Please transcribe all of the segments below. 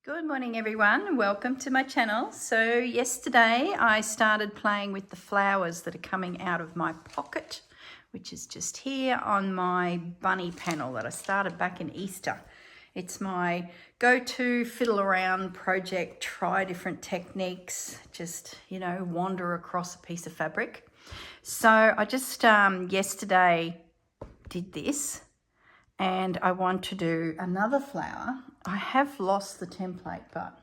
Good morning everyone, welcome to my channel. So yesterday I started playing with the flowers that are coming out of my pocket, which is just here on my bunny panel that I started back in Easter. It's my go-to fiddle around project, try different techniques, just, you know, wander across a piece of fabric. So I just yesterday did this. And I want to do another flower. I have lost the template, but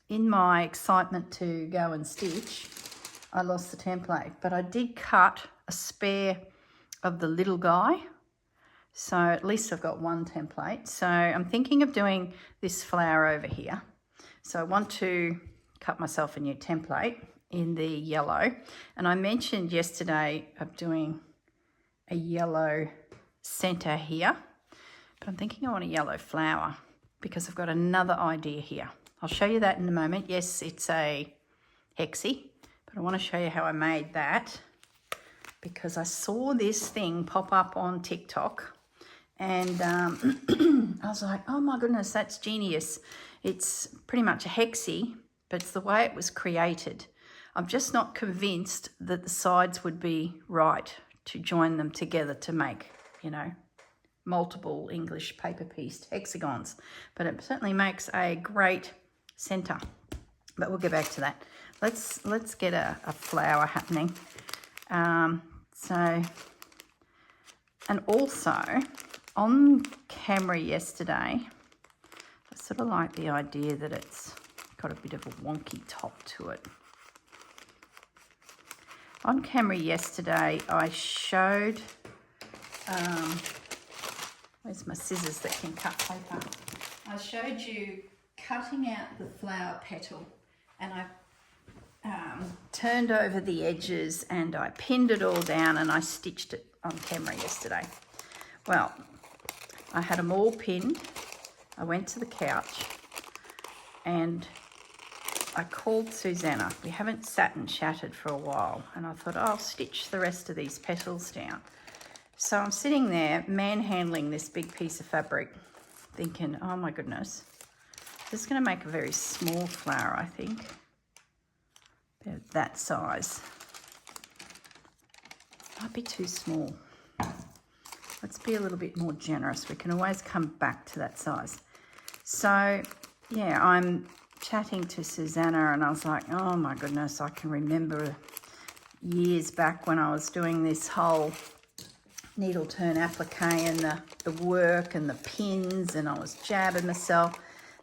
in my excitement to go and stitch, I lost the template. But I did cut a spare of the little guy. So at least I've got one template. So I'm thinking of doing this flower over here. So I want to cut myself a new template in the yellow. And I mentioned yesterday of doing a yellow center here. But I'm thinking I want a yellow flower because I've got another idea here. I'll show you that in a moment. Yes, it's a hexie, but I want to show you how I made that because I saw this thing pop up on TikTok and I was like, oh my goodness, that's genius. It's pretty much a hexie, but it's the way it was created. I'm just not convinced that the sides would be right to join them together to make, you know, multiple English paper pieced hexagons, but it certainly makes a great center. But we'll get back to that. Let's get a flower happening. And also on camera yesterday, I sort of like the idea that it's got a bit of a wonky top to it. On camera yesterday, I showed where's my scissors that can cut paper? I showed you cutting out the flower petal and I turned over the edges and I pinned it all down and I stitched it on camera yesterday. Well, I had them all pinned. I went to the couch and I called Susanna. We haven't sat and chatted for a while and I thought, oh, I'll stitch the rest of these petals down. So I'm sitting there manhandling this big piece of fabric thinking, oh my goodness, this is going to make a very small flower, I think. About that size. Might be too small. Let's be a little bit more generous. We can always come back to that size. So yeah, I'm chatting to Susanna and I was like, oh my goodness, I can remember years back when I was doing this whole needle turn applique and the work and the pins and I was jabbing myself.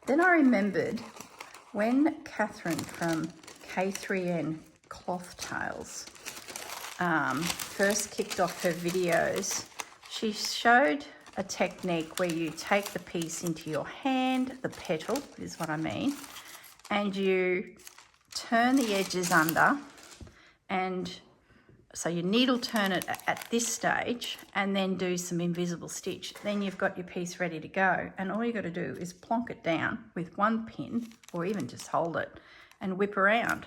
Then I remembered when Kathryn from K3n Cloth Tails first kicked off her videos, she showed a technique where you take the piece into your hand, the petal is what I mean, and you turn the edges under, and so you needle turn it at this stage and then do some invisible stitch. Then you've got your piece ready to go. And all you got to do is plonk it down with one pin or even just hold it and whip around.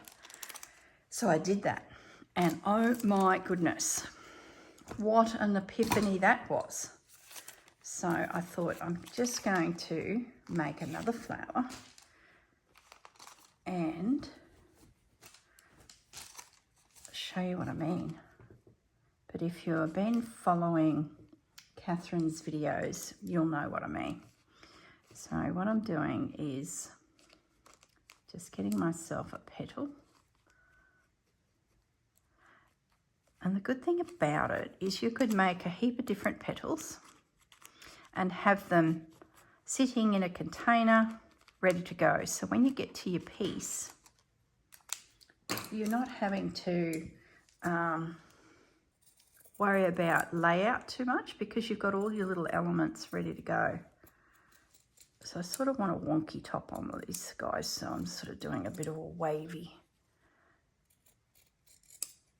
So I did that. And oh my goodness, what an epiphany that was. So I thought I'm just going to make another flower and show you what I mean. But if you've been following Kathryn's videos, you'll know what I mean. So what I'm doing is just getting myself a petal. And the good thing about it is you could make a heap of different petals and have them sitting in a container ready to go. So when you get to your piece, you're not having to worry about layout too much because you've got all your little elements ready to go. So I sort of want a wonky top on these guys, so I'm sort of doing a bit of a wavy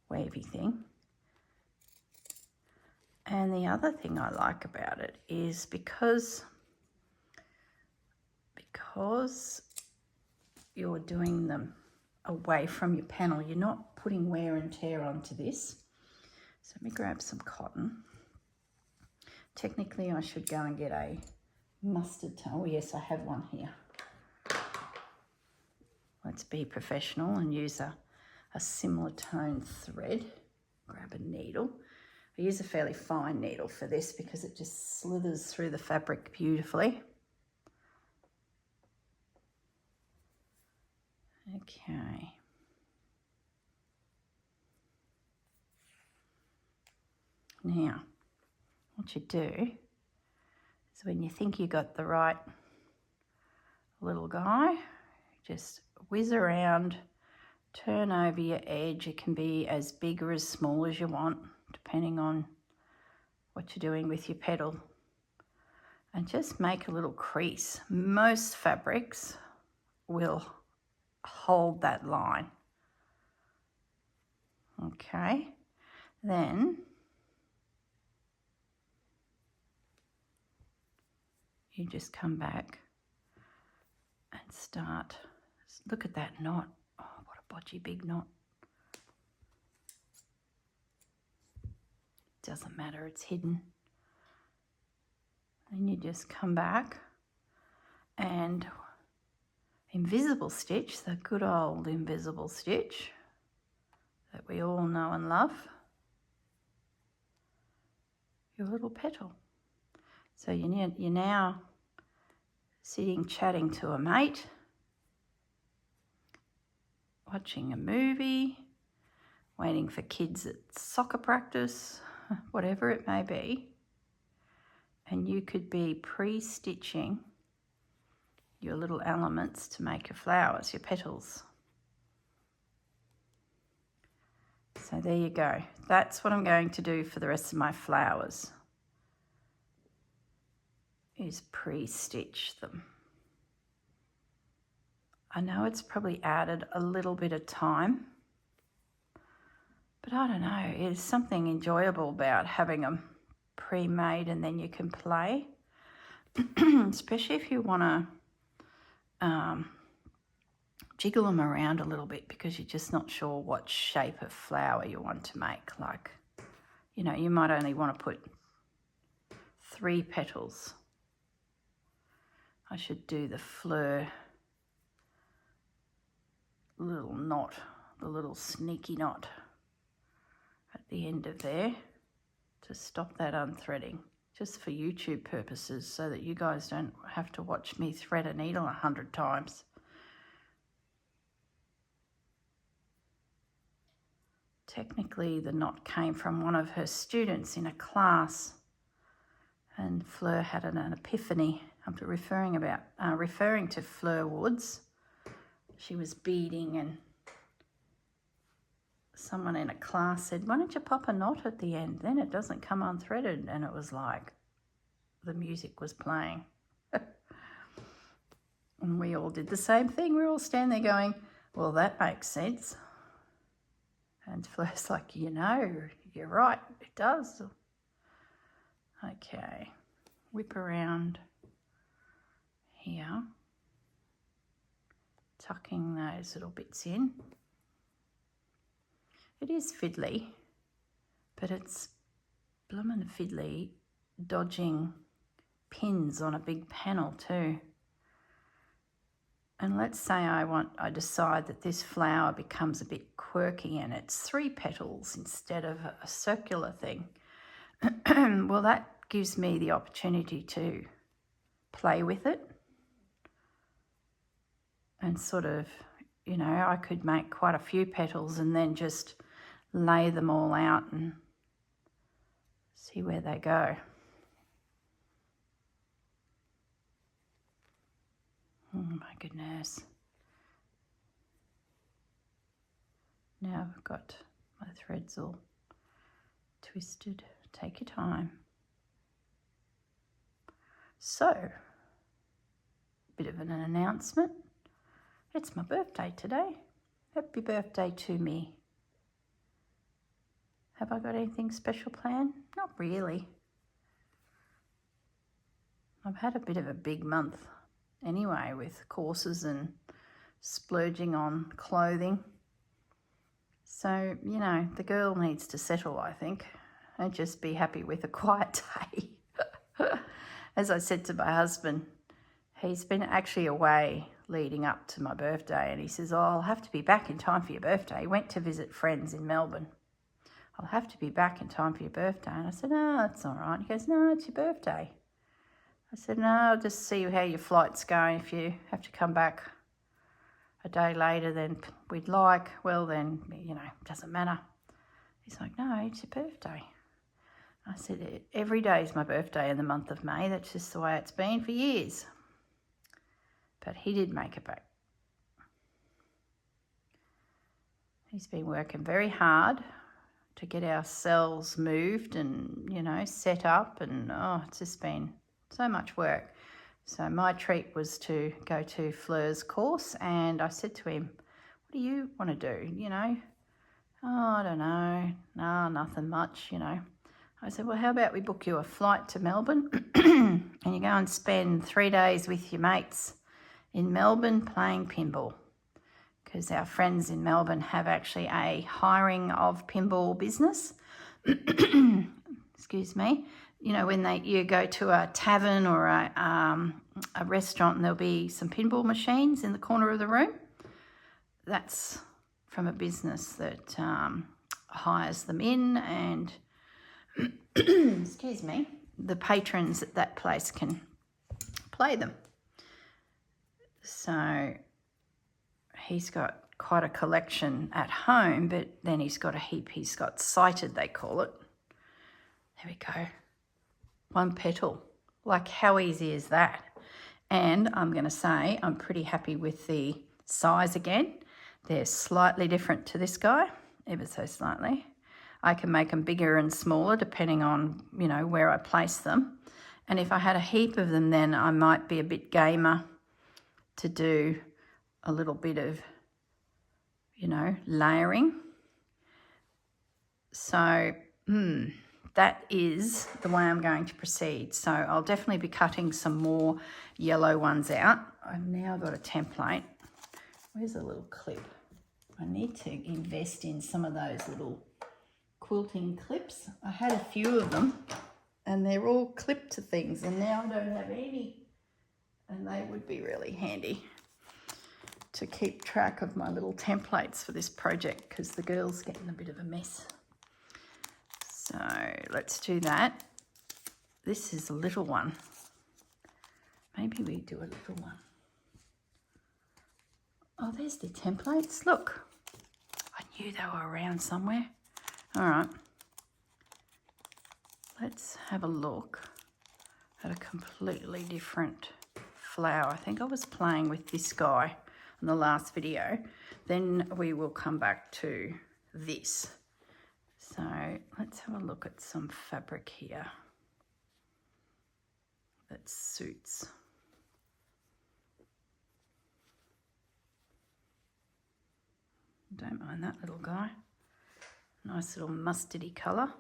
thing. And the other thing I like about it is because you're doing them away from your panel, you're not putting wear and tear onto this. So let me grab some cotton. Technically I should go and get a mustard towel. Yes, I have one here. Let's be professional and use a similar tone thread. Grab a needle. I use a fairly fine needle for this because it just slithers through the fabric beautifully. Okay. Now, what you do is when you think you got the right little guy, just whiz around, turn over your edge. It can be as big or as small as you want, depending on what you're doing with your petal. And just make a little crease. Most fabrics will hold that line. Okay, then you just come back and start. Look at that knot. Oh, what a bodgy big knot. Doesn't matter, it's hidden. Then you just come back and invisible stitch, the good old invisible stitch that we all know and love, your little petal. So you're now sitting chatting to a mate, watching a movie, waiting for kids at soccer practice, whatever it may be, and you could be pre-stitching your little elements to make your flowers, your petals. So there you go. That's what I'm going to do for the rest of my flowers, is pre-stitch them. I know it's probably added a little bit of time, but I don't know, there's something enjoyable about having them pre-made and then you can play, especially if you want to jiggle them around a little bit because you're just not sure what shape of flower you want to make. Like, you know, you might only want to put 3 petals. I should do the fleur little knot, the little sneaky knot at the end of there to stop that unthreading, just for YouTube purposes, so that you guys don't have to watch me thread a needle 100 times. Technically, the knot came from one of her students in a class, and Fleur had an epiphany. I'm referring to Fleur Woods. She was beading, and someone in a class said, "Why don't you pop a knot at the end? Then it doesn't come unthreaded." And it was like the music was playing. And we all did the same thing. We were all standing there going, "Well, that makes sense." And Fleur's like, "You know, you're right, it does." Okay, whip around here, tucking those little bits in. It is fiddly, but it's bloomin' fiddly dodging pins on a big panel too. And let's say I decide that this flower becomes a bit quirky and it's 3 petals instead of a circular thing. Well, that gives me the opportunity to play with it and sort of, you know, I could make quite a few petals and then just lay them all out and see where they go. Oh my goodness. Now I've got my threads all twisted. Take your time. So, a bit of an announcement. It's my birthday today. Happy birthday to me. Have I got anything special planned? Not really. I've had a bit of a big month anyway with courses and splurging on clothing. So, you know, the girl needs to settle, I think, and just be happy with a quiet day. As I said to my husband, he's been actually away leading up to my birthday, and he says, oh, I'll have to be back in time for your birthday. He went to visit friends in Melbourne. I'll have to be back in time for your birthday. And I said, no, that's all right. He goes, no, it's your birthday. I said, no, I'll just see how your flight's going. If you have to come back a day later than we'd like, well then, you know, it doesn't matter. He's like, no, it's your birthday. I said, every day is my birthday in the month of May. That's just the way it's been for years. But he did make it back. He's been working very hard to get our cells moved and, you know, set up, and oh, it's just been so much work. So my treat was to go to Fleur's course, and I said to him, what do you want to do, you know? Oh, I don't know. No, nothing much, you know. I said, well, how about we book you a flight to Melbourne and you go and spend 3 days with your mates in Melbourne playing pinball, because our friends in Melbourne have actually a hiring of pinball business. Excuse me. You know, when you go to a tavern or a restaurant and there'll be some pinball machines in the corner of the room. That's from a business that hires them in, and excuse me, the patrons at that place can play them. So he's got quite a collection at home, but then he's got a heap he's got sighted, they call it. There we go. 1 petal. Like, how easy is that? And I'm going to say I'm pretty happy with the size again. They're slightly different to this guy, ever so slightly. I can make them bigger and smaller depending on, you know, where I place them. And if I had a heap of them, then I might be a bit gamer to do a little bit of, you know, layering. So that is the way I'm going to proceed. So I'll definitely be cutting some more yellow ones out. I've now got a template. Where's a little clip? I need to invest in some of those little quilting clips. I had a few of them and they're all clipped to things, and now I don't have any. And they would be really handy to keep track of my little templates for this project, because the girl's getting a bit of a mess. So let's do that. This is a little one. Maybe we do a little one. Oh, there's the templates. Look, I knew they were around somewhere. All right. Let's have a look at a completely different flower. I think I was playing with this guy in the last video. Then we will come back to this. So let's have a look at some fabric here that suits. Don't mind that little guy. Nice little mustardy colour.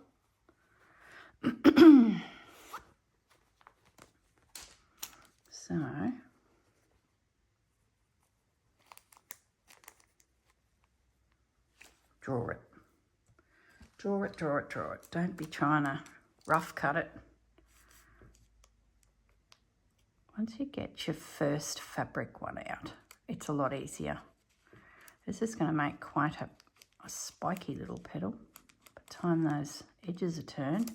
So draw it. Draw it, draw it, draw it. Don't be trying to rough cut it. Once you get your first fabric one out, it's a lot easier. This is going to make quite a spiky little petal. By the time those edges are turned.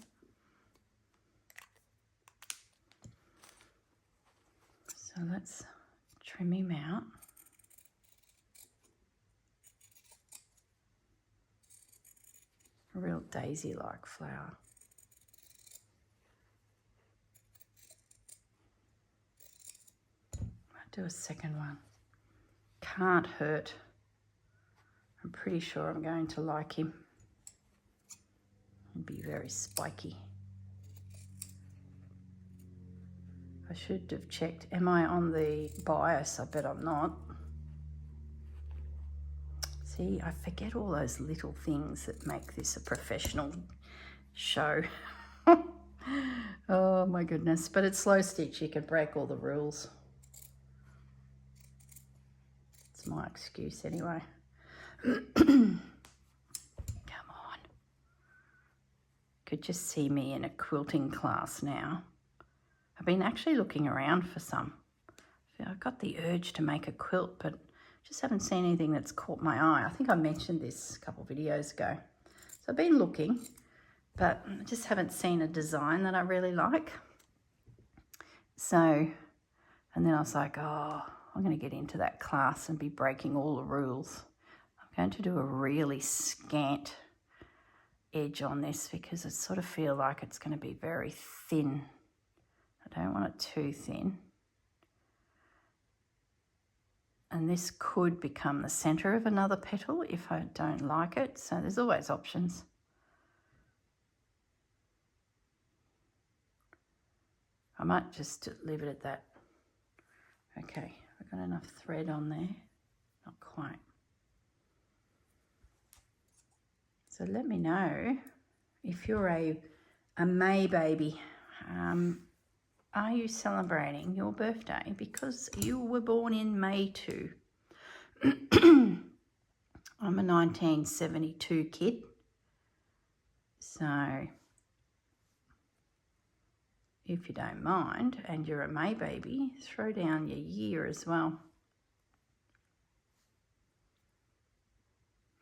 So let's trim him out. A real daisy-like flower. I'll do a second one. Can't hurt. I'm pretty sure I'm going to like him. He'll be very spiky. I should have checked. Am I on the bias? I bet I'm not. See, I forget all those little things that make this a professional show. Oh my goodness. But it's slow stitch. You can break all the rules. It's my excuse anyway. Come on. Could just see me in a quilting class now. I've been actually looking around for some. I've got the urge to make a quilt, but just haven't seen anything that's caught my eye. I think I mentioned this a couple of videos ago. So I've been looking, but I just haven't seen a design that I really like. So, and then I was like, oh, I'm going to get into that class and be breaking all the rules. I'm going to do a really scant edge on this because I sort of feel like it's going to be very thin. I don't want it too thin. And this could become the center of another petal if I don't like it. So there's always options. I might just leave it at that. Okay, I've got enough thread on there. Not quite. So let me know if you're a May baby. Are you celebrating your birthday because you were born in May too? I'm a 1972 kid. So if you don't mind and you're a May baby, throw down your year as well.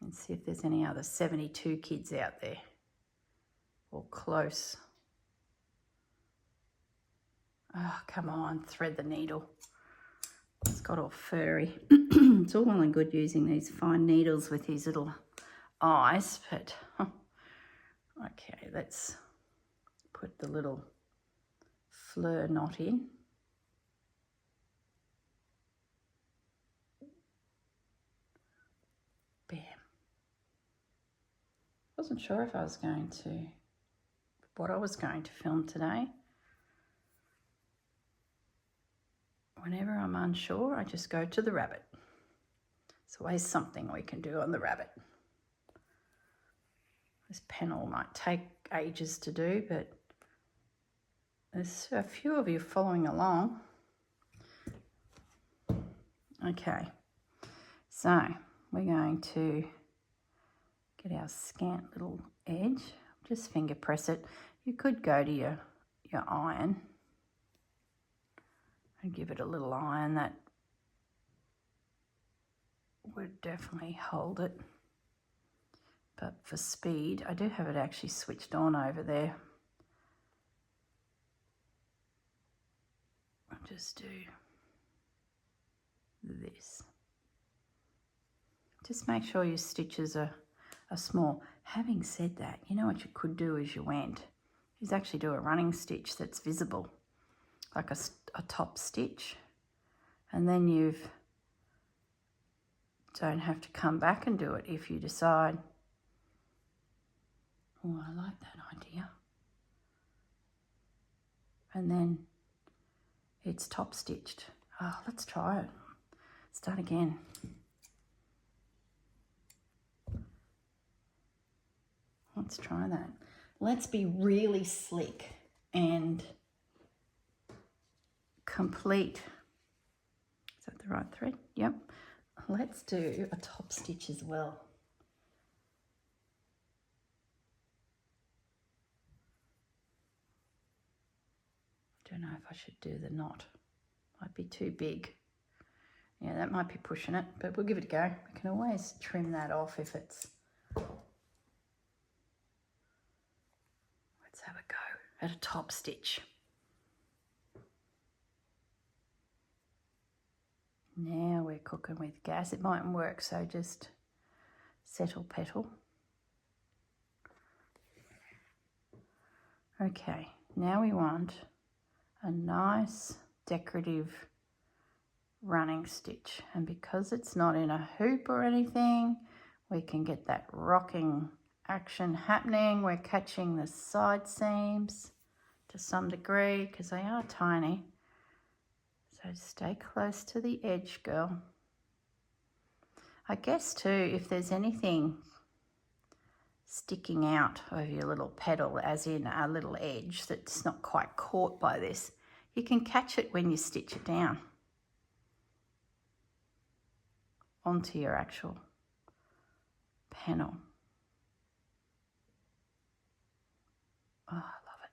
And see if there's any other 72 kids out there or close. Oh, come on, thread the needle. It's got all furry. It's all well and good using these fine needles with these little eyes, but okay, let's put the little fleur knot in. Bam. Wasn't sure if I was going to, what I was going to film today. Whenever I'm unsure, I just go to the rabbit. There's always something we can do on the rabbit. This panel might take ages to do, but there's a few of you following along. Okay, so we're going to get our scant little edge. Just finger press it. You could go to your iron and give it a little iron. That would definitely hold it. But for speed, I do have it actually switched on over there. I'll just do this. Just make sure your stitches are small. Having said that, you know what you could do as you went is actually do a running stitch that's visible, like a top stitch, and then you don't have to come back and do it if you decide, oh, I like that idea. And then it's top stitched. Oh, let's try it. Start again. Let's try that. Let's be really slick and complete. Is that the right thread? Yep. Let's do a top stitch as well. I don't know if I should do the knot. Might be too big. Yeah, that might be pushing it, but we'll give it a go. We can always trim that off if it's... Let's have a go at a top stitch. Now we're cooking with gas. It mightn't work, so just settle petal. Okay, now we want a nice decorative running stitch, and because it's not in a hoop or anything, we can get that rocking action happening. We're catching the side seams to some degree because they are tiny. So stay close to the edge, girl. I guess too, if there's anything sticking out of your little petal, as in a little edge that's not quite caught by this, you can catch it when you stitch it down onto your actual panel. Oh, I love it.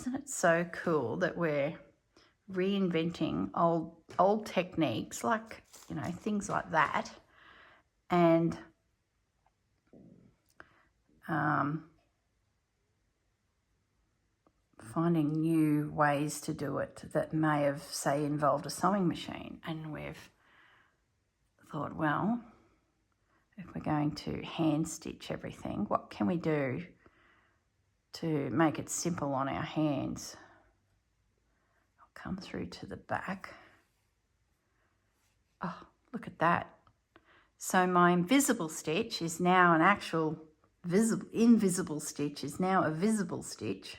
Isn't it so cool that we're reinventing old techniques, like, you know, things like that, and finding new ways to do it that may have, say, involved a sewing machine. And we've thought, well, if we're going to hand stitch everything, what can we do to make it simple on our hands? I'll come through to the back. Oh, look at that. So my invisible stitch is now an actual invisible stitch is now a visible stitch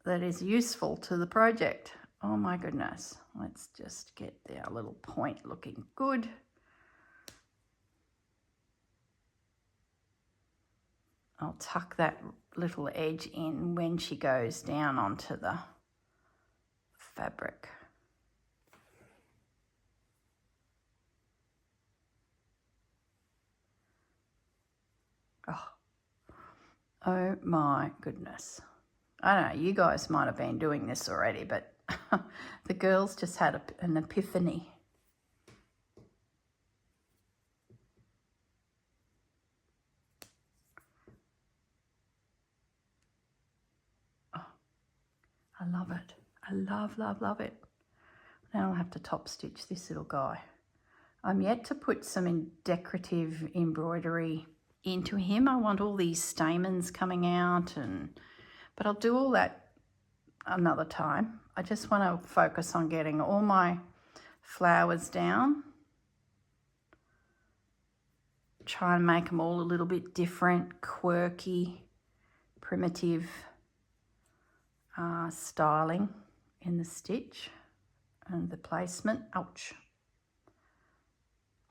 that is useful to the project. Oh my goodness. Let's just get our little point looking good. I'll tuck that little edge in when she goes down onto the fabric. Oh my goodness. I don't know, you guys might have been doing this already, but the girls just had an epiphany. Oh, I love it. I love it. Now I'll have to top stitch this little guy. I'm yet to put some decorative embroidery into him. I want all these stamens coming out, but I'll do all that another time. I just want to focus on getting all my flowers down. Try and make them all a little bit different, quirky, primitive styling in the stitch and the placement. Ouch.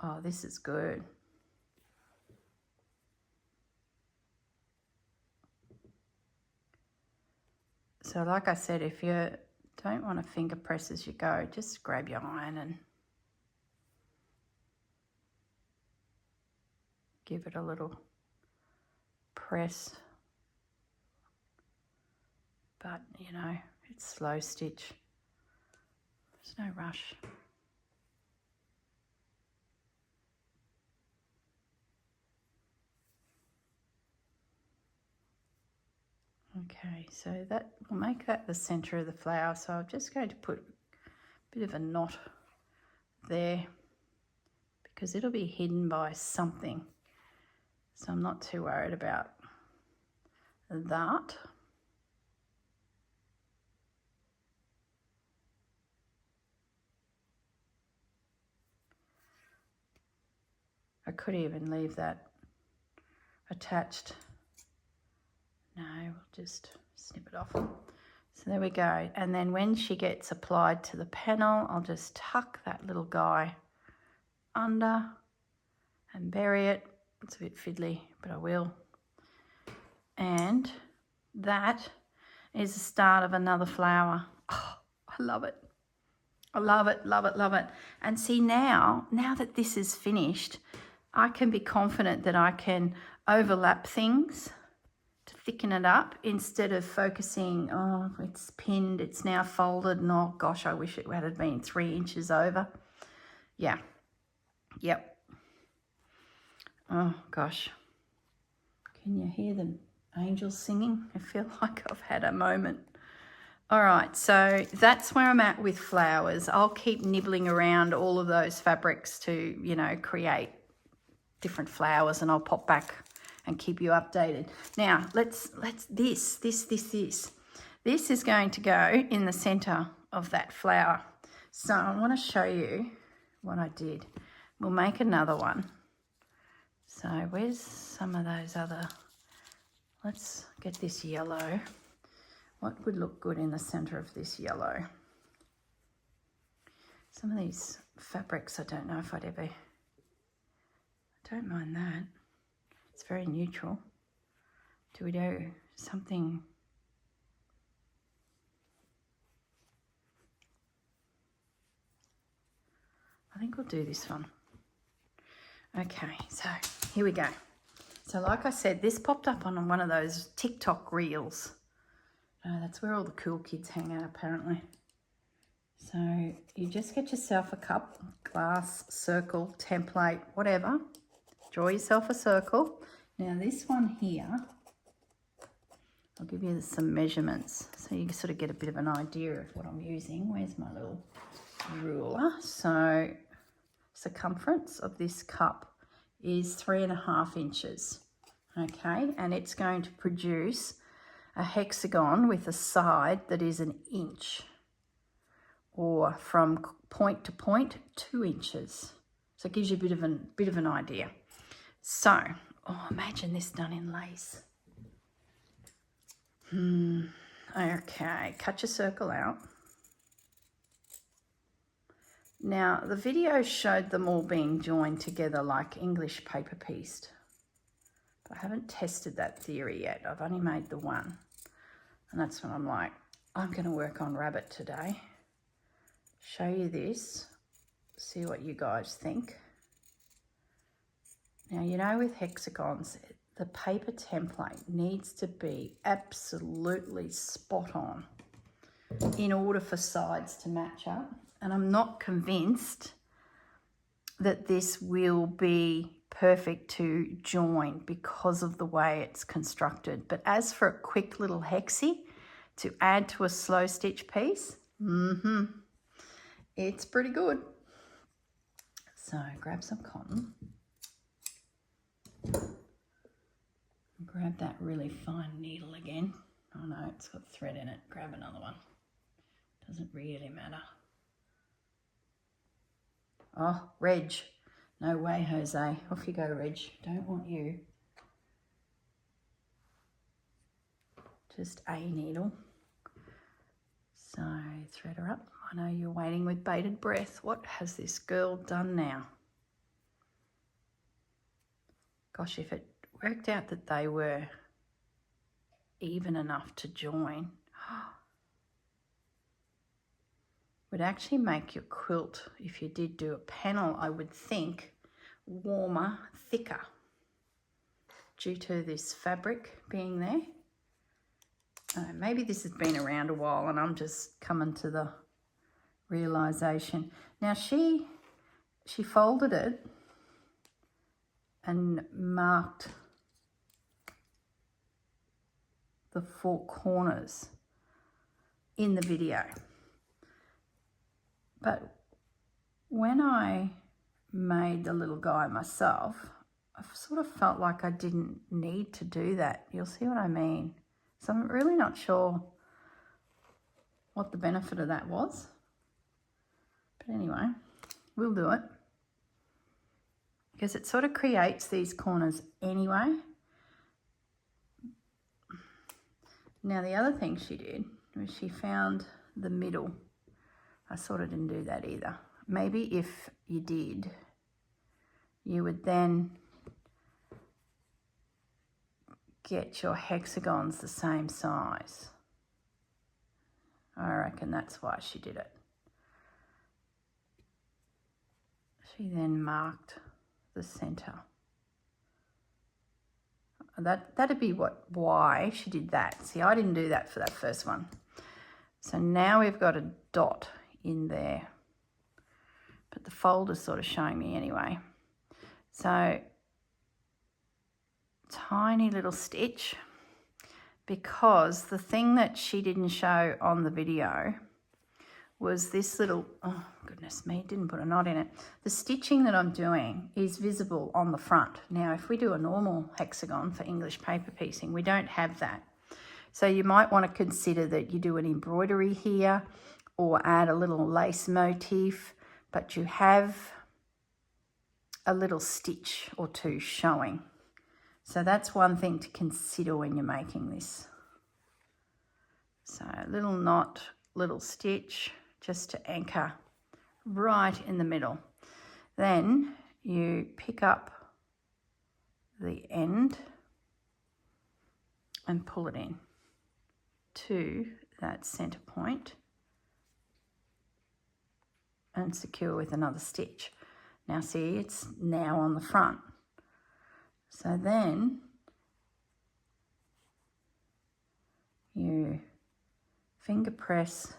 Oh, this is good. So like I said, if you don't want to finger press as you go, just grab your iron and give it a little press. But, you know, it's slow stitch. There's no rush. Okay, so that will make that the centre of the flower. So I'm just going to put a bit of a knot there because it'll be hidden by something. So I'm not too worried about that. I could even leave that attached. No, we'll just snip it off. So there we go. And then when she gets applied to the panel, I'll just tuck that little guy under and bury it. It's a bit fiddly, but I will. And that is the start of another flower. Oh, I love it. I love it, love it, love it. And see, now that this is finished, I can be confident that I can overlap things to thicken it up instead of focusing, oh, it's pinned, it's now folded, and oh gosh, I wish it had been 3 inches over. Yeah, yep. Oh gosh, can you hear the angels singing? I feel like I've had a moment. All right, so that's where I'm at with flowers. I'll keep nibbling around all of those fabrics to, you know, create different flowers, and I'll pop back and keep you updated. Now, this is going to go in the center of that flower. So I want to show you what I did. We'll make another one. So where's some of those other, let's get this yellow. What would look good in the center of this yellow? Some of these fabrics, I don't know if I'd ever, I don't mind that. It's very neutral. Do we do something? I think we'll do this one. Okay, so here we go. So like I said, this popped up on one of those TikTok reels. That's where all the cool kids hang out apparently. So you just get yourself a cup, glass, circle, template, whatever. Draw yourself a circle. Now this one here, I'll give you some measurements so you can sort of get a bit of an idea of what I'm using. Where's my little ruler? So circumference of this cup is 3.5 inches. Okay, and it's going to produce a hexagon with a side that is 1 inch, or from point to point 2 inches. So it gives you a bit of an idea. So, oh, imagine this done in lace. Okay, cut your circle out. Now, the video showed them all being joined together like English paper pieced. But I haven't tested that theory yet. I've only made the one. And that's when I'm like, I'm going to work on Rabbit today. Show you this. See what you guys think. Now, you know, with hexagons, the paper template needs to be absolutely spot on in order for sides to match up. And I'm not convinced that this will be perfect to join because of the way it's constructed. But as for a quick little hexie to add to a slow stitch piece, it's pretty good. So grab some cotton. Grab that really fine needle again. Oh no, it's got thread in it. Grab another one. Doesn't really matter. Oh, Reg. No way, Jose. Off you go, Reg. Don't want you. Just a needle. So thread her up. I know you're waiting with bated breath. What has this girl done now? Gosh, if it worked out that they were even enough to join, would actually make your quilt, if you did do a panel, I would think, warmer, thicker, due to this fabric being there. Maybe this has been around a while and I'm just coming to the realisation. Now she folded it and marked the 4 corners in the video. But when I made the little guy myself, I sort of felt like I didn't need to do that. You'll see what I mean. So I'm really not sure what the benefit of that was. But anyway, we'll do it. Because it sort of creates these corners anyway. Now the other thing she did was she found the middle. I sort of didn't do that either. Maybe if you did, you would then get your hexagons the same size. I reckon that's why she did it. She then marked the center. That'd be why she did that. See, I didn't do that for that first one. So now we've got a dot in there, but the folder's sort of showing me anyway. So tiny little stitch, because the thing that she didn't show on the video was this little, oh goodness me, didn't put a knot in it. The stitching that I'm doing is visible on the front. Now if we do a normal hexagon for English paper piecing, we don't have that. So you might want to consider that you do an embroidery here or add a little lace motif, but you have a little stitch or two showing. So that's one thing to consider when you're making this. So little knot, little stitch, just to anchor right in the middle. Then you pick up the end and pull it in to that center point and secure with another stitch. Now see, it's now on the front. So then you finger press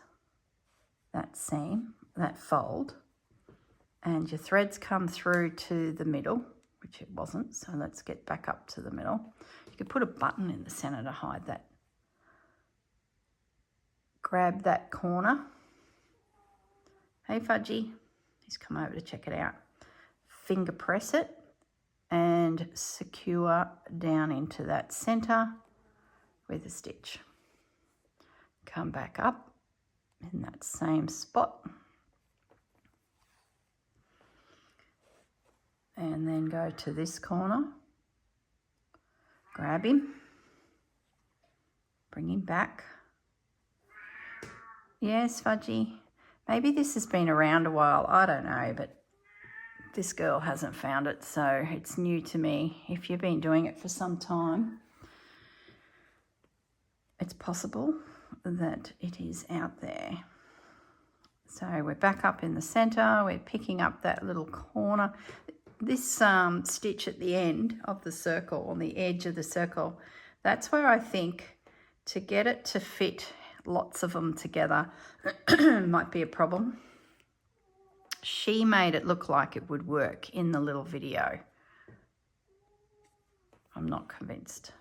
that seam, that fold, and your threads come through to the middle, which it wasn't, so let's get back up to the middle. You could put a button in the center to hide that. Grab that corner. Hey Fudgy, he's come over to check it out. Finger press it and secure down into that center with a stitch. Come back up in that same spot and then go to this corner, grab him, bring him back. Yes, Fudgy, maybe this has been around a while, I don't know, but this girl hasn't found it, so it's new to me. If you've been doing it for some time, it's possible that it is out there. So we're back up in the center, we're picking up that little corner. This stitch at the end of the circle, on the edge of the circle, that's where I think to get it to fit lots of them together might be a problem. She made it look like it would work in the little video. I'm not convinced.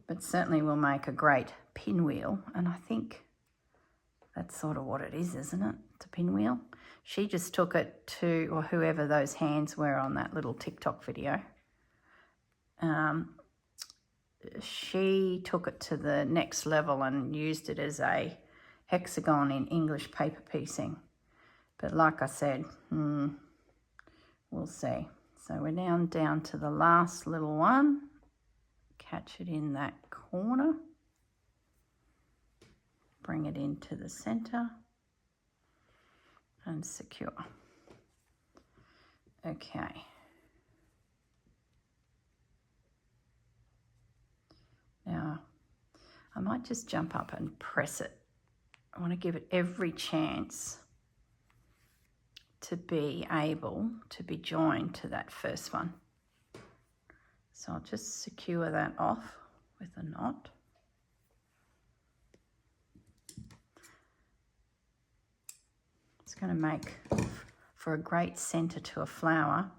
But certainly will make a great pinwheel, and I think that's sort of what it is, isn't it? It's a pinwheel. She just took it to, or whoever those hands were on that little TikTok video, she took it to the next level and used it as a hexagon in English paper piecing. But like I said, we'll see. So we're down to the last little one. Catch it in that corner. Bring it into the center and secure. Okay. Now, I might just jump up and press it. I want to give it every chance to be able to be joined to that first one. So I'll just secure that off with a knot. It's going to make for a great center to a flower.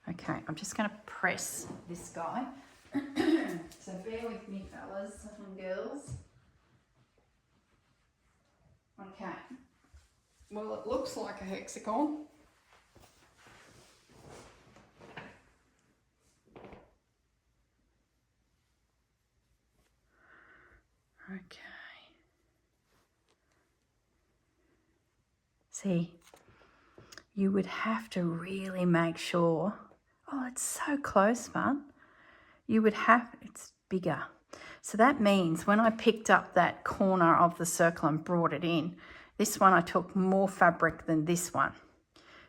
Okay, I'm just going to press this guy. So bear with me, fellas and girls. Okay, well, it looks like a hexagon. Okay. See, you would have to really make sure. Oh, it's so close, Fun. You would have, it's bigger. So that means when I picked up that corner of the circle and brought it in, this one I took more fabric than this one.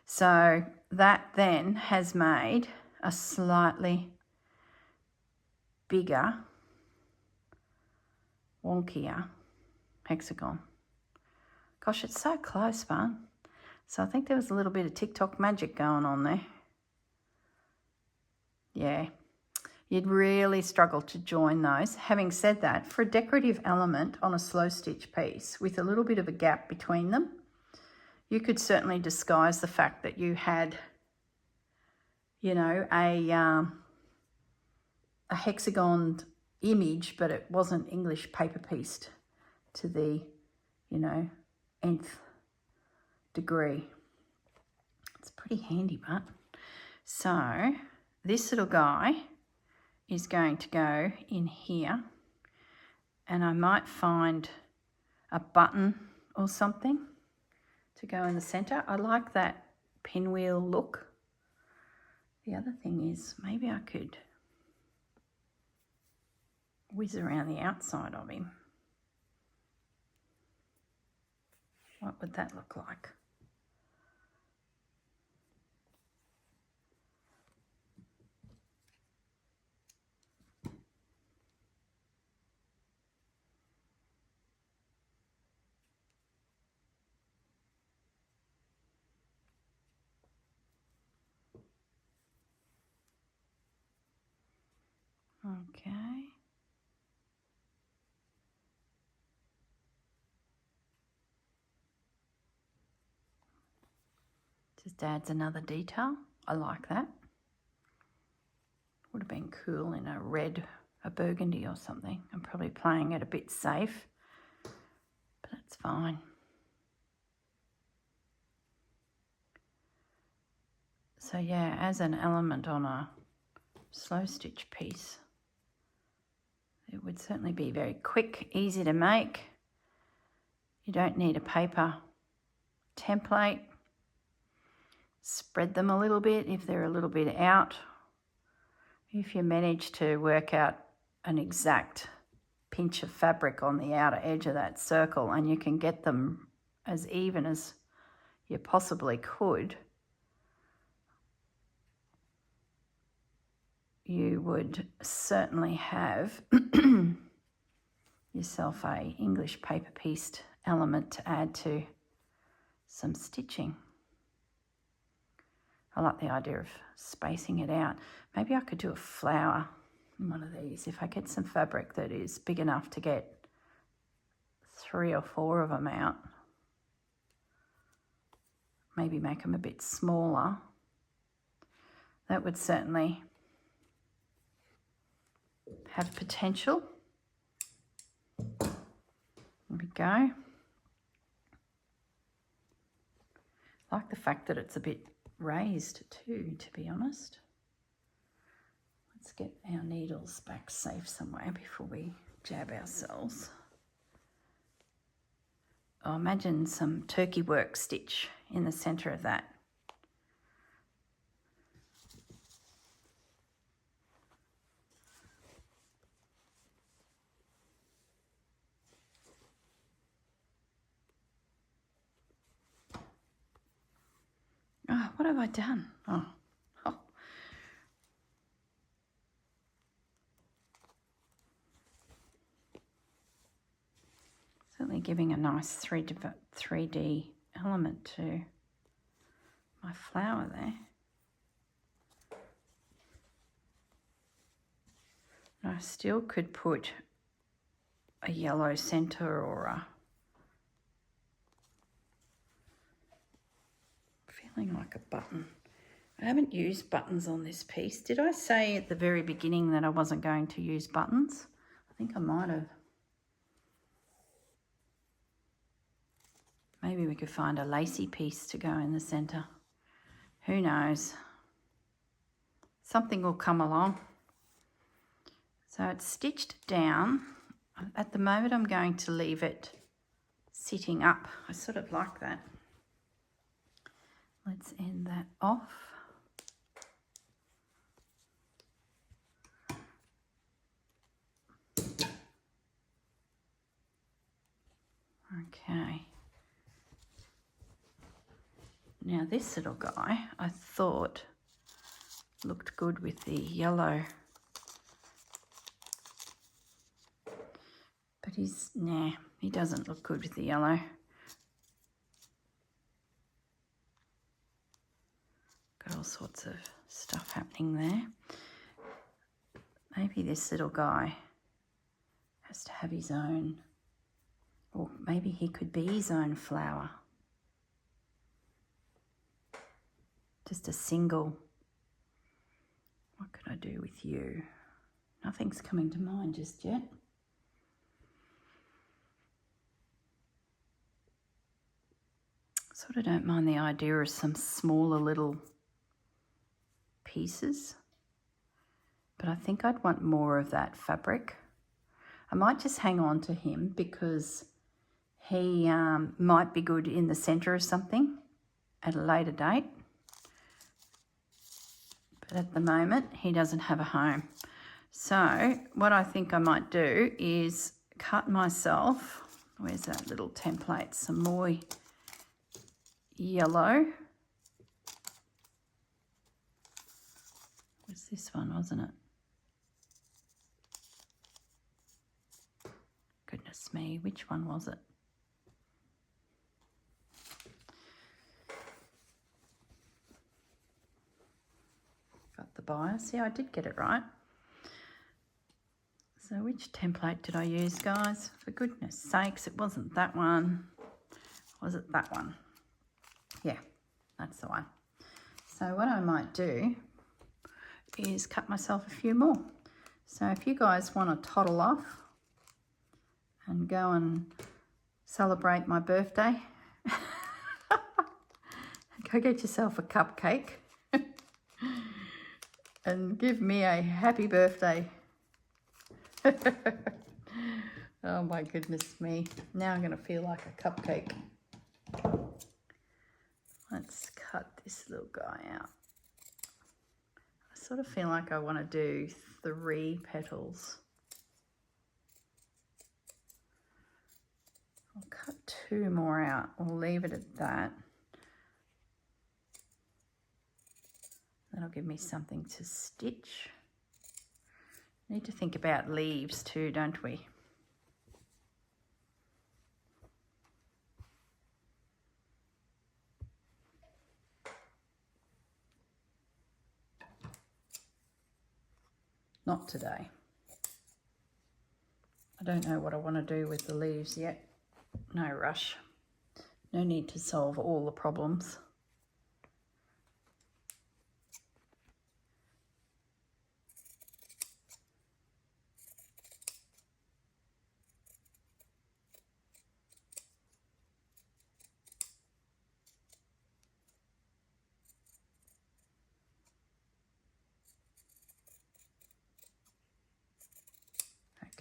So that then has made a slightly bigger, wonkier hexagon. Gosh, it's so close, Fun. So I think there was a little bit of TikTok magic going on there. Yeah. You'd really struggle to join those. Having said that, for a decorative element on a slow stitch piece with a little bit of a gap between them, you could certainly disguise the fact that you had, you know, a hexagon image, but it wasn't English paper pieced to the, you know, nth degree. It's pretty handy, but. So this little guy is going to go in here, and I might find a button or something to go in the center. I like that pinwheel look. The other thing is maybe I could whiz around the outside of him. What would that look like? Okay. Just adds another detail. I like that. Would have been cool in a red, a burgundy or something. I'm probably playing it a bit safe, but that's fine. So yeah, as an element on a slow stitch piece, it would certainly be very quick, easy to make. You don't need a paper template. Spread them a little bit if they're a little bit out. If you manage to work out an exact pinch of fabric on the outer edge of that circle and you can get them as even as you possibly could, you would certainly have yourself a English paper pieced element to add to some stitching. I like the idea of spacing it out. Maybe I could do a flower in one of these if I get some fabric that is big enough to get 3 or 4 of them out. Maybe make them a bit smaller. That would certainly have potential. There we go. I like the fact that it's a bit raised too, to be honest. Let's get our needles back safe somewhere before we jab ourselves. Oh, imagine some turkey work stitch in the centre of that. Oh, what have I done? Oh. Certainly giving a nice 3D element to my flower there. And I still could put a yellow centre or a... Feeling like a button. I haven't used buttons on this piece. Did I say at the very beginning that I wasn't going to use buttons? I think I might have. Maybe we could find a lacy piece to go in the centre. Who knows? Something will come along. So it's stitched down. At the moment I'm going to leave it sitting up. I sort of like that. Let's end that off. Okay. Now this little guy, I thought looked good with the yellow. But he doesn't look good with the yellow. Got all sorts of stuff happening there. Maybe this little guy has to have his own, or maybe he could be his own flower. Just a single. What could I do with you? Nothing's coming to mind just yet. Sort of don't mind the idea of some smaller little pieces, but I think I'd want more of that fabric. I might just hang on to him because he might be good in the centre of something at a later date. But at the moment, he doesn't have a home. So what I think I might do is cut myself, where's that little template, some more yellow. It was this one, wasn't it? Goodness me, which one was it? Got the bias. Yeah, I did get it right. So which template did I use, guys? For goodness sakes, it wasn't that one. Was it that one? Yeah, that's the one. So what I might do is cut myself a few more. So if you guys want to toddle off and go and celebrate my birthday, go get yourself a cupcake and give me a happy birthday. Oh my goodness me. Now I'm going to feel like a cupcake. Let's cut this little guy out. I sort of feel like I want to do 3 petals. I'll cut 2 more out. We'll leave it at that. That'll give me something to stitch. Need to think about leaves too, don't we? Not today. I don't know what I want to do with the leaves yet. No rush. No need to solve all the problems.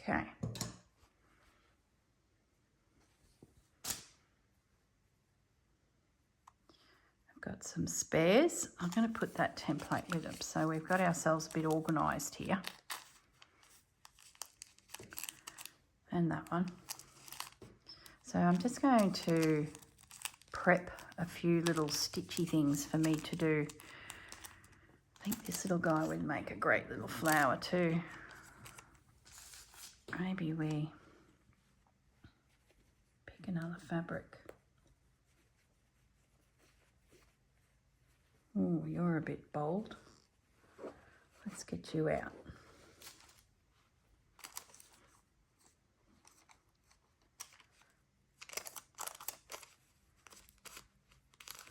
Okay. I've got some spares. I'm going to put that template with them. So we've got ourselves a bit organised here. And that one. So I'm just going to prep a few little stitchy things for me to do. I think this little guy would make a great little flower too. Maybe we pick another fabric. Oh, you're a bit bold. Let's get you out.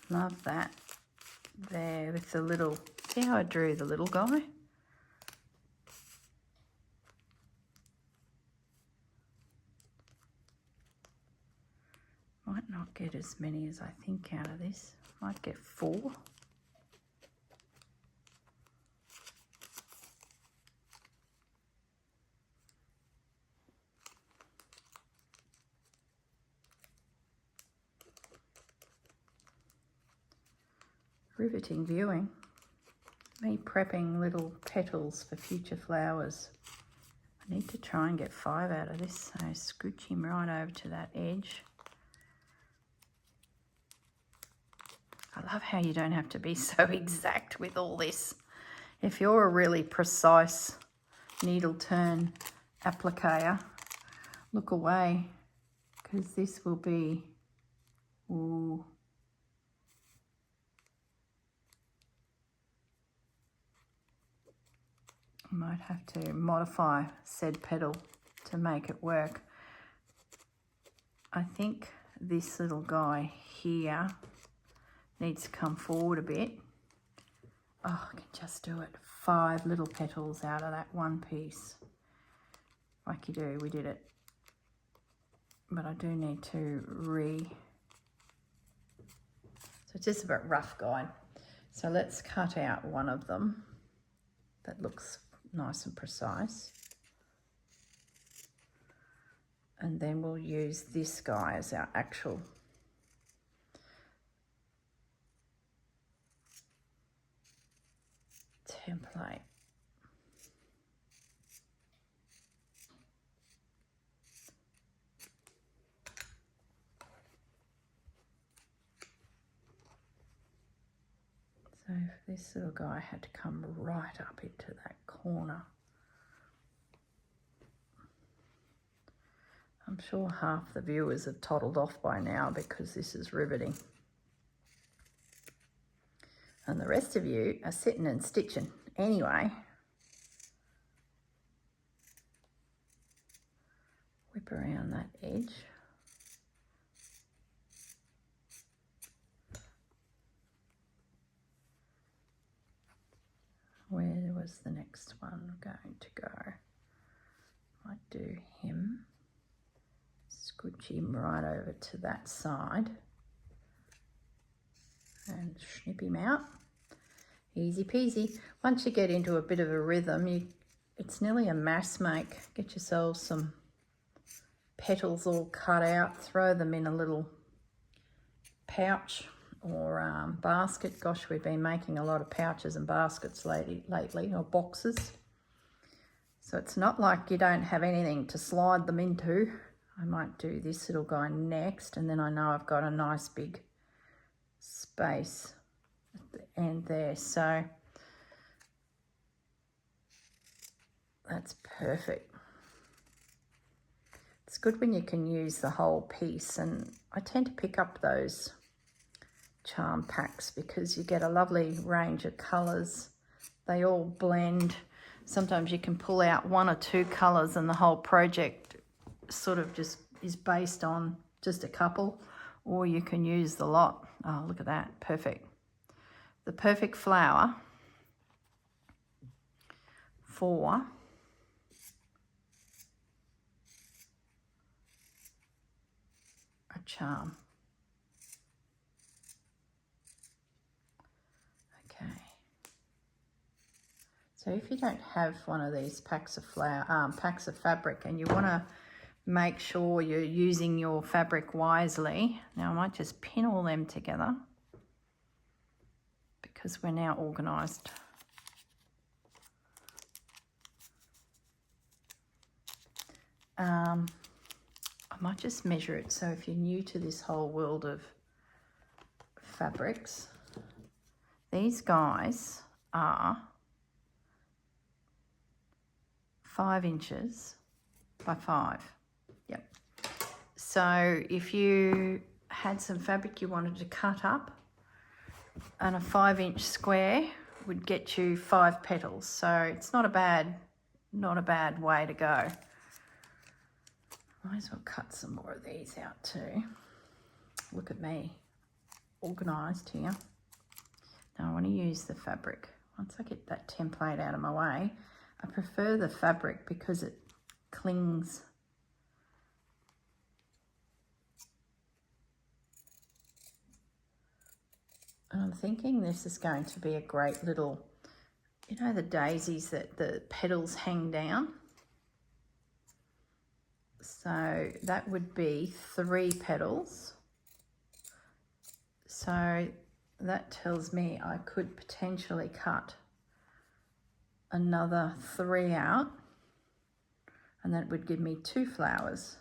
Love that. There with the little, see how I drew the little guy? Might not get as many as I think out of this. Might get 4. Riveting viewing. Me prepping little petals for future flowers. I need to try and get 5 out of this, so scooch him right over to that edge. I love how you don't have to be so exact with all this. If you're a really precise needle turn appliquer, look away, because this will be, ooh. I might have to modify said petal to make it work. I think this little guy here needs to come forward a bit. Oh, I can just do it. 5 little petals out of that one piece. Like you do, we did it. But I do need to So it's just a bit rough guide. So let's cut out one of them that looks nice and precise. And then we'll use this guy as our actual template. So if this little guy had to come right up into that corner. I'm sure half the viewers have toddled off by now because this is riveting. And the rest of you are sitting and stitching anyway. snip around that edge. Where was the next one going to go? Might do him. Scooch him right over to that side and snip him out. Easy peasy. Once you get into a bit of a rhythm, it's nearly a mass make. Get yourselves some petals all cut out, throw them in a little pouch or basket. Gosh, we've been making a lot of pouches and baskets lately, or boxes. So it's not like you don't have anything to slide them into. I might do this little guy next, and then I know I've got a nice big space at the end there. So that's perfect. It's good when you can use the whole piece, and I tend to pick up those charm packs because you get a lovely range of colours. They all blend. Sometimes you can pull out one or two colours and the whole project sort of just is based on just a couple, or you can use the lot. Oh, look at that, perfect. The perfect flower for a charm. Okay. So if you don't have one of these packs of fabric, and you want to make sure you're using your fabric wisely. Now I might just pin all them together because we're now organised. I might just measure it. So if you're new to this whole world of fabrics, these guys are 5 inches by 5. Yep. So if you had some fabric you wanted to cut up, and a 5-inch square would get you 5 petals. So it's not a bad way to go. Might as well cut some more of these out too. Look at me, organised here. Now I want to use the fabric. Once I get that template out of my way, I prefer the fabric because it clings. And I'm thinking this is going to be a great little, you know, the daisies that the petals hang down. So that would be 3 petals. So that tells me I could potentially cut another 3 out, and that would give me 2 flowers.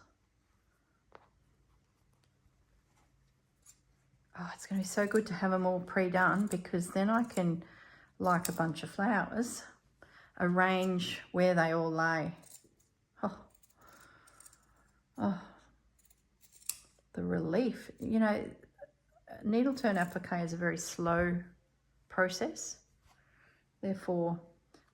Oh, it's going to be so good to have them all pre-done, because then I can, like a bunch of flowers, arrange where they all lay. Oh, the relief. You know, needle turn appliqué is a very slow process. Therefore,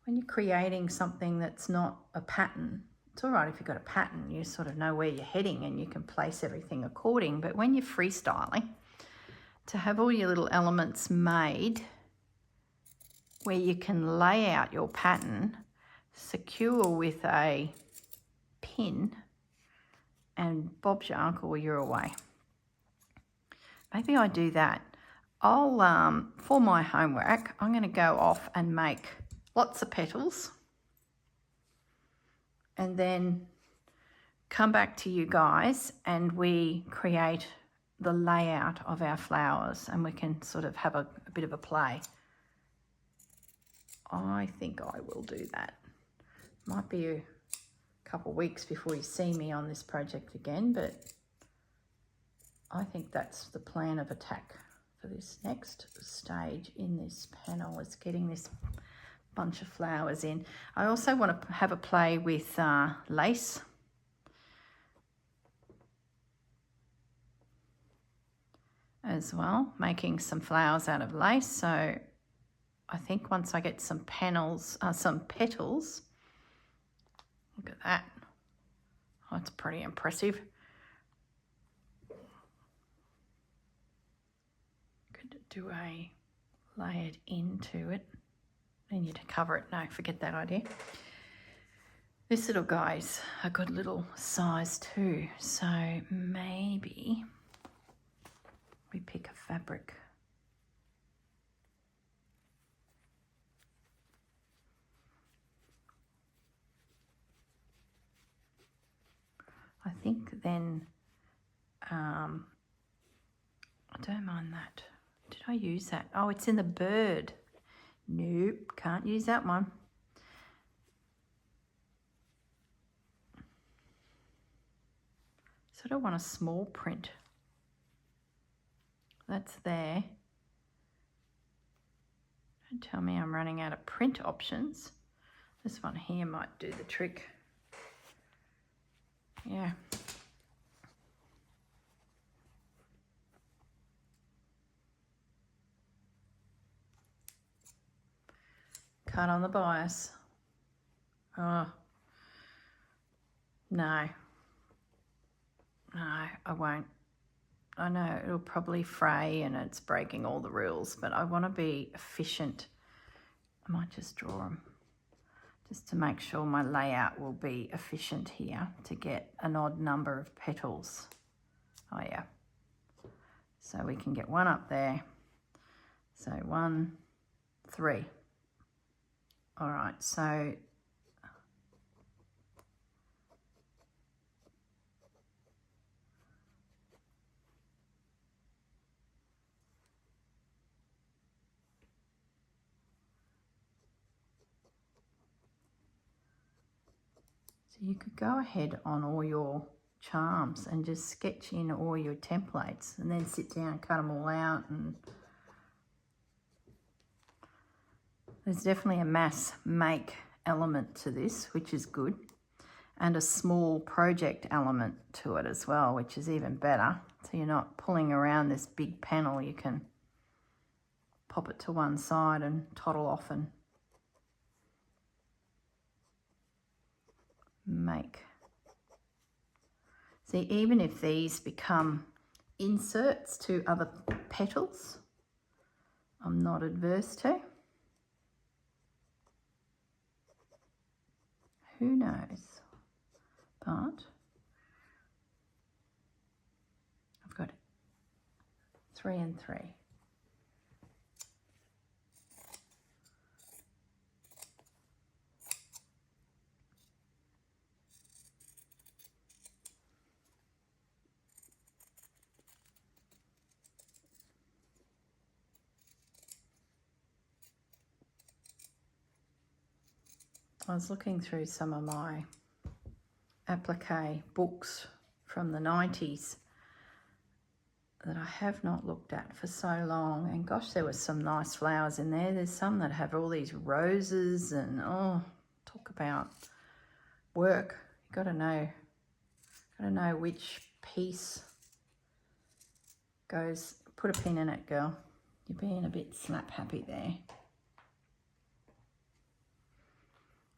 when you're creating something that's not a pattern, it's all right if you've got a pattern, you sort of know where you're heading and you can place everything according. But when you're freestyling, to have all your little elements made where you can lay out your pattern, secure with a pin, and Bob's your uncle or you're away. Maybe I do that. I'll, for my homework, I'm going to go off and make lots of petals and then come back to you guys and we create the layout of our flowers and we can sort of have a bit of a play. I think I will do that. Might be a couple of weeks before you see me on this project again, but I think that's the plan of attack for this next stage in this panel, is getting this bunch of flowers in. I also want to have a play with lace. As well, making some flowers out of lace. So I think once I get some petals, look at that. That's pretty impressive. Could do a layered into it. Then you'd cover it. No, forget that idea. This little guy's a good little size too. So maybe we pick a fabric. I think then, I don't mind that. Did I use that? Oh, it's in the bird. Nope, can't use that one. So I don't want a small print. That's there. Don't tell me I'm running out of print options. This one here might do the trick. Yeah. Cut on the bias. Oh. No. No, I won't. I know it'll probably fray and it's breaking all the rules, but I want to be efficient. I might just draw them just to make sure my layout will be efficient here to get an odd number of petals. Oh yeah. So we can get one up there. So 1, 3. All right, so you could go ahead on all your charms and just sketch in all your templates and then sit down and cut them all out. And there's definitely a mass make element to this, which is good, and a small project element to it as well, which is even better. So you're not pulling around this big panel. You can pop it to one side and toddle off and make. See, even if these become inserts to other petals, I'm not adverse to. Who knows? But I've got 3 and 3. I was looking through some of my appliqué books from the 90s that I have not looked at for so long, and gosh, there were some nice flowers in there. There's some that have all these roses and oh, talk about work. You gotta know which piece goes. Put a pin in it, girl. You're being a bit snap happy there.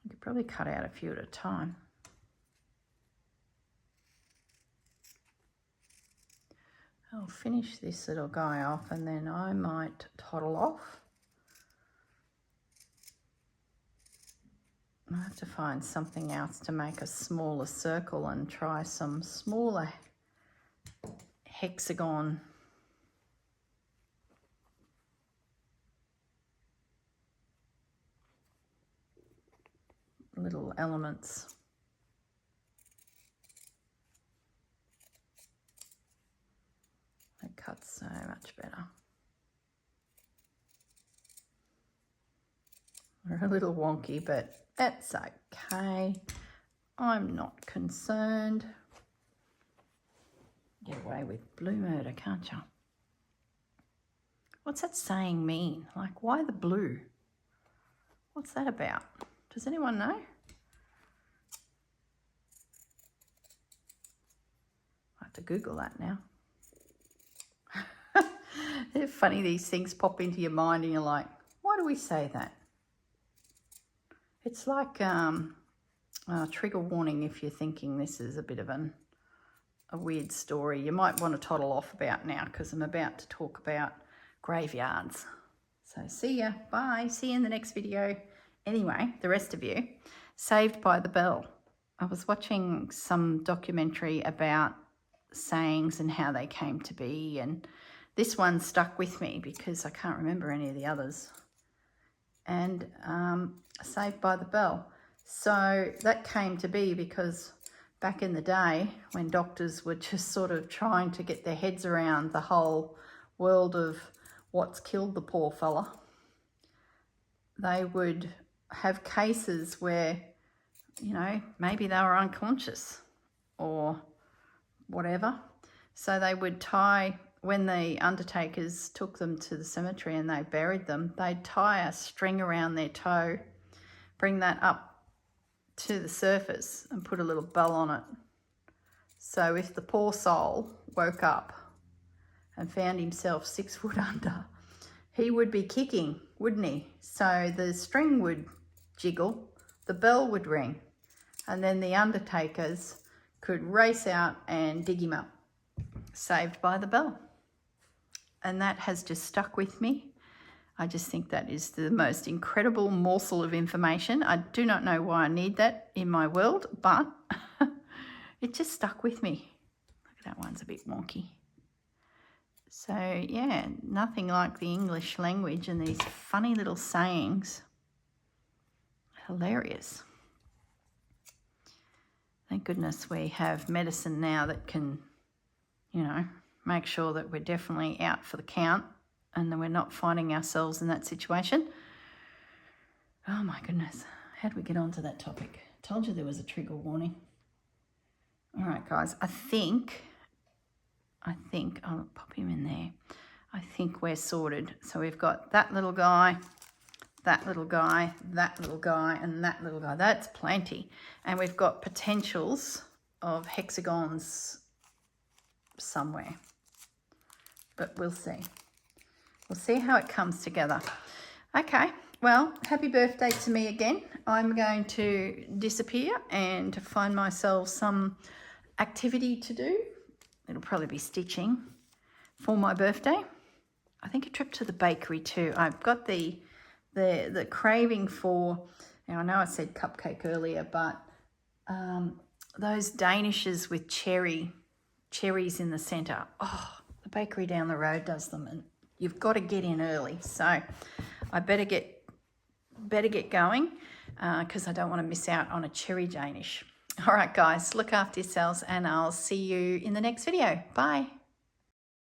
You could probably cut out a few at a time. I'll finish this little guy off and then I might toddle off. I have to find something else to make a smaller circle and try some smaller hexagon little elements. It cuts so much better. They're a little wonky, but that's okay. I'm not concerned. Get away with blue murder, can't you? What's that saying mean? Like, why the blue? What's that about? Does anyone know? I have to Google that now. It's funny, these things pop into your mind and you're like, why do we say that? It's like trigger warning if you're thinking this is a bit of a weird story. You might want to toddle off about now because I'm about to talk about graveyards. So see ya. Bye. See you in the next video. Anyway, the rest of you, Saved by the Bell. I was watching some documentary about sayings and how they came to be, and this one stuck with me because I can't remember any of the others. And Saved by the Bell. So that came to be because back in the day when doctors were just sort of trying to get their heads around the whole world of what's killed the poor fella, they would have cases where, you know, maybe they were unconscious or whatever. So they would tie, when the undertakers took them to the cemetery and they buried them, they'd tie a string around their toe, bring that up to the surface and put a little bell on it. So if the poor soul woke up and found himself 6 foot under, he would be kicking, wouldn't he? So the string would jiggle, the bell would ring, and then the undertakers could race out and dig him up. Saved by the Bell. And that has just stuck with me. I just think that is the most incredible morsel of information. I do not know why I need that in my world, but it just stuck with me. Look at that one's a bit wonky. So yeah, nothing like the English language and these funny little sayings. Hilarious. Thank goodness we have medicine now that can, you know, make sure that we're definitely out for the count and then we're not finding ourselves in that situation. Oh my goodness, how did we get onto that topic? Told you there was a trigger warning. All right, guys, I think, I'll pop him in there. I think we're sorted. So we've got that little guy, that little guy, that little guy, and that little guy. That's plenty. And we've got potentials of hexagons somewhere. But we'll see. We'll see how it comes together. Okay, well, happy birthday to me again. I'm going to disappear and find myself some activity to do. It'll probably be stitching for my birthday. I think a trip to the bakery too. I've got the craving for, now I know I said cupcake earlier, but those Danishes with cherries in the centre. Oh, the bakery down the road does them, and you've got to get in early. So I better get going because I don't want to miss out on a cherry Danish. All right, guys, look after yourselves, and I'll see you in the next video. Bye.